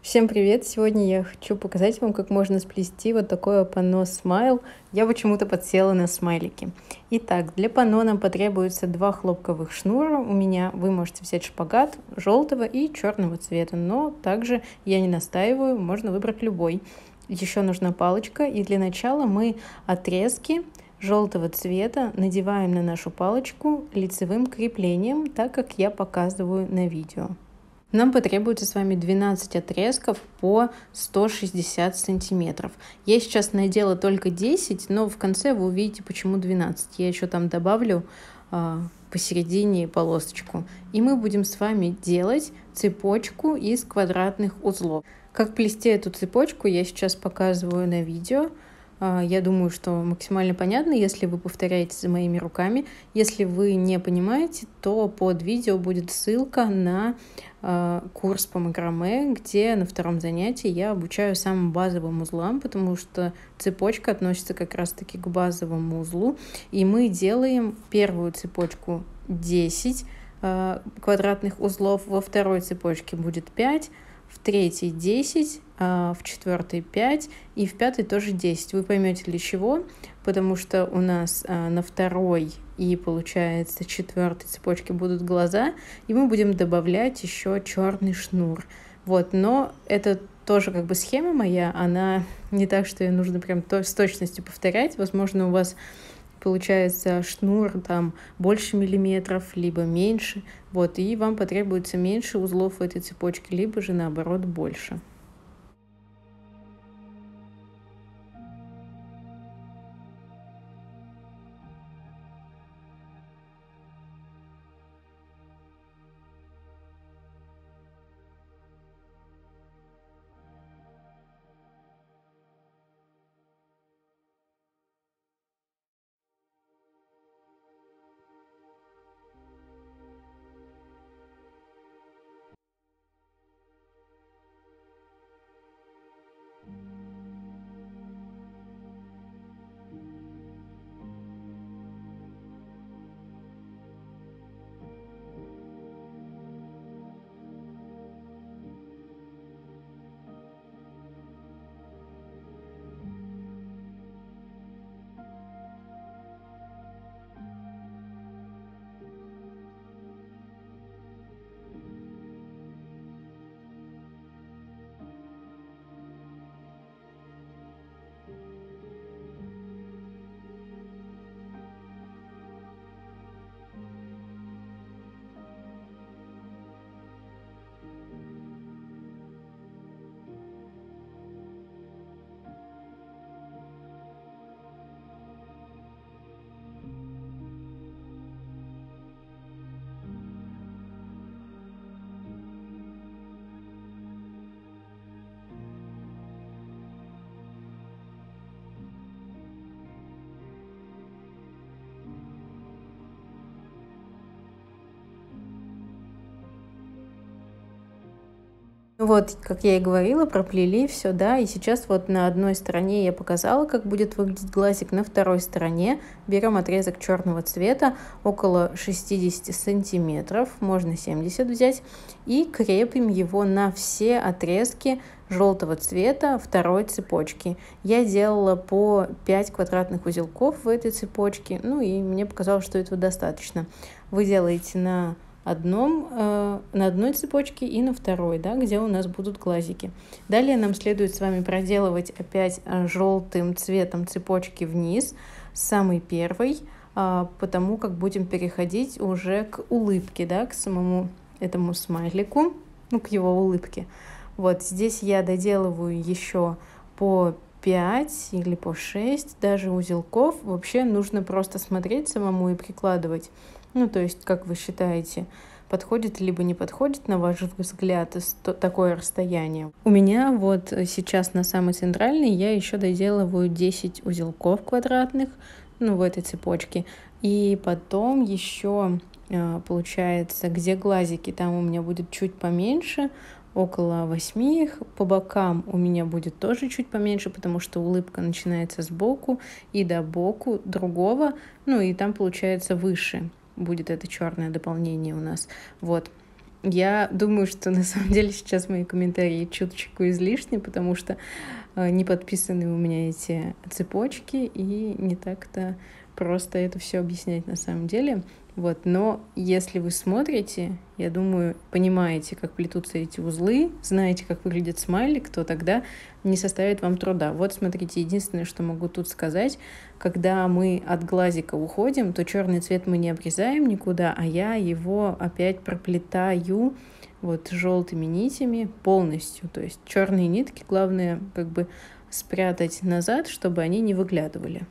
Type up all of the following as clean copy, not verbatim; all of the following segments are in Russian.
Всем привет! Сегодня я хочу показать вам, как можно сплести вот такое панно смайл. Я почему-то подсела на смайлики. Итак, для панно нам потребуется 2 хлопковых шнура. У меня вы можете взять шпагат желтого и черного цвета, но также я не настаиваю, можно выбрать любой. Еще нужна палочка, и для начала мы отрезки желтого цвета надеваем на нашу палочку лицевым креплением, так как я показываю на видео. Нам потребуется с вами 12 отрезков по 160 сантиметров. Я сейчас надела только 10, но в конце вы увидите, почему 12. Я еще там добавлю посередине полосочку. И мы будем с вами делать цепочку из квадратных узлов. Как плести эту цепочку, я сейчас показываю на видео. Я думаю, что максимально понятно, если вы повторяете за моими руками. Если вы не понимаете, то под видео будет ссылка на курс по макраме, где на втором занятии я обучаю самым базовым узлам, потому что цепочка относится как раз-таки к базовому узлу. И мы делаем первую цепочку 10 квадратных узлов, во второй цепочке будет 5, в третьей 10, в четвертой 5 и в пятой тоже 10. Вы поймете для чего, потому что у нас на второй и получается четвертой цепочке будут глаза, и мы будем добавлять еще черный шнур. Вот, но это тоже как бы схема моя, она не так, что ее нужно прям с точностью повторять. Возможно, у вас получается шнур там больше миллиметров, либо меньше. Вот, и вам потребуется меньше узлов в этой цепочке, либо же наоборот больше. Вот, как я и говорила, проплели все, да, и сейчас вот на одной стороне я показала, как будет выглядеть глазик, на второй стороне берем отрезок черного цвета, около 60 сантиметров, можно 70 взять, и крепим его на все отрезки желтого цвета второй цепочки. Я делала по 5 квадратных узелков в этой цепочке, ну и мне показалось, что этого достаточно. Вы делаете на одной цепочке и на второй, да, где у нас будут глазики. Далее нам следует с вами проделывать опять желтым цветом цепочки вниз, с самой первой, потому как будем переходить уже к улыбке, да, к самому этому смайлику, ну, к его улыбке. Вот здесь я доделываю еще по 5 или по 6 даже узелков. Вообще нужно просто смотреть самому и прикладывать. Ну, то есть, как вы считаете, подходит либо не подходит, на ваш взгляд, такое расстояние. У меня вот сейчас на самой центральной я еще доделываю 10 узелков квадратных, ну, в этой цепочке. И потом еще, получается, где глазики, там у меня будет чуть поменьше, около 8 их. По бокам у меня будет тоже чуть поменьше, потому что улыбка начинается сбоку и до боку другого, ну и там получается выше будет это черное дополнение у нас. Вот. Я думаю, что на самом деле сейчас мои комментарии чуточку излишни, потому что не подписаны у меня эти цепочки, и не так-то просто это все объяснять на самом деле. Вот. Но если вы смотрите, я думаю, понимаете, как плетутся эти узлы, знаете, как выглядит смайлик, то тогда не составит вам труда. Вот смотрите, единственное, что могу тут сказать, когда мы от глазика уходим, то черный цвет мы не обрезаем никуда, а я его опять проплетаю вот желтыми нитями полностью. То есть черные нитки, главное как бы спрятать назад, чтобы они не выглядывали.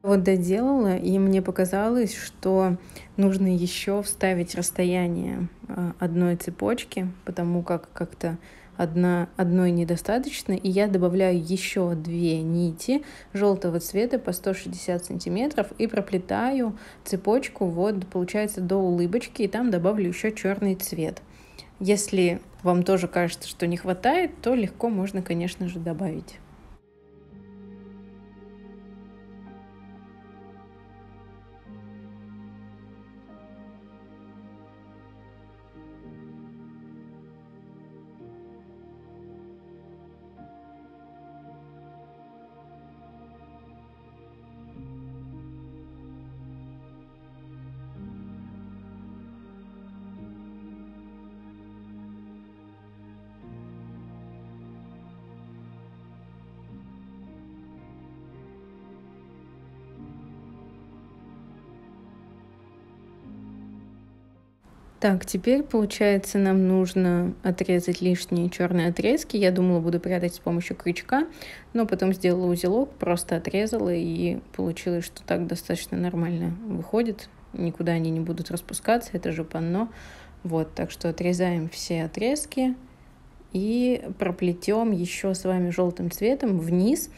Вот доделала, и мне показалось, что нужно еще вставить расстояние одной цепочки, потому как как-то одной недостаточно, и я добавляю еще 2 нити желтого цвета по 160 сантиметров и проплетаю цепочку вот, получается, до улыбочки, и там добавлю еще черный цвет. Если вам тоже кажется, что не хватает, то легко можно, конечно же, добавить. Так, теперь, получается, нам нужно отрезать лишние черные отрезки. Я думала, буду прятать с помощью крючка, но потом сделала узелок, просто отрезала, и получилось, что так достаточно нормально выходит. Никуда они не будут распускаться, это же панно. Вот, так что отрезаем все отрезки и проплетем еще с вами желтым цветом вниз,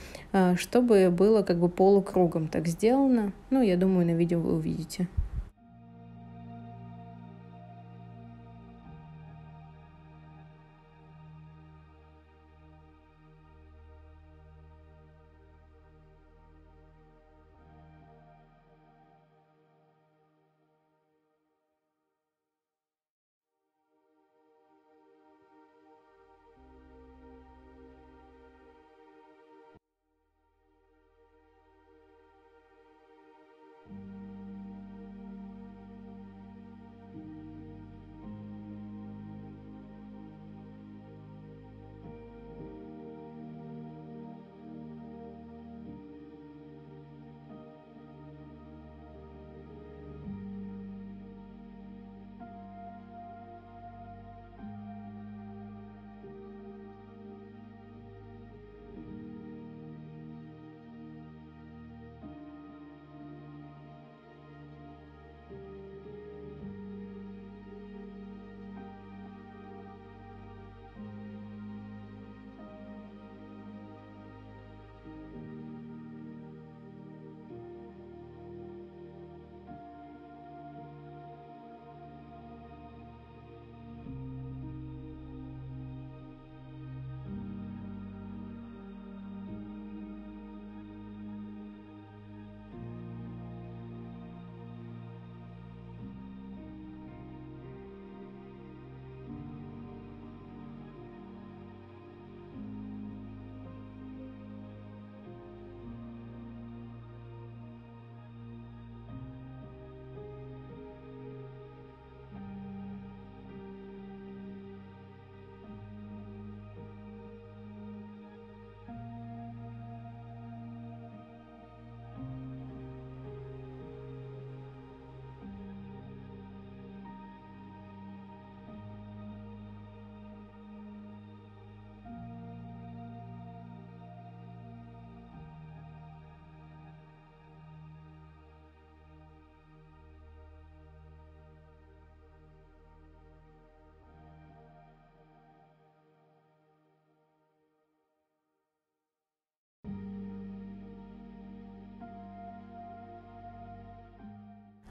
чтобы было как бы полукругом так сделано. Ну, я думаю, на видео вы увидите.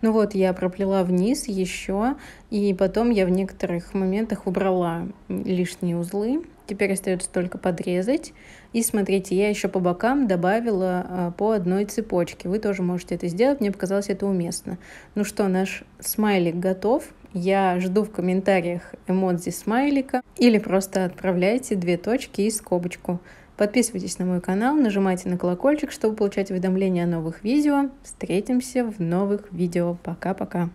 Ну вот, я проплела вниз еще, и потом я в некоторых моментах убрала лишние узлы. Теперь остается только подрезать. И смотрите, я еще по бокам добавила по одной цепочке. Вы тоже можете это сделать, мне показалось это уместно. Ну что, наш смайлик готов. Я жду в комментариях эмодзи смайлика или просто отправляйте 2 точки и скобочку. Подписывайтесь на мой канал, нажимайте на колокольчик, чтобы получать уведомления о новых видео. Встретимся в новых видео. Пока-пока.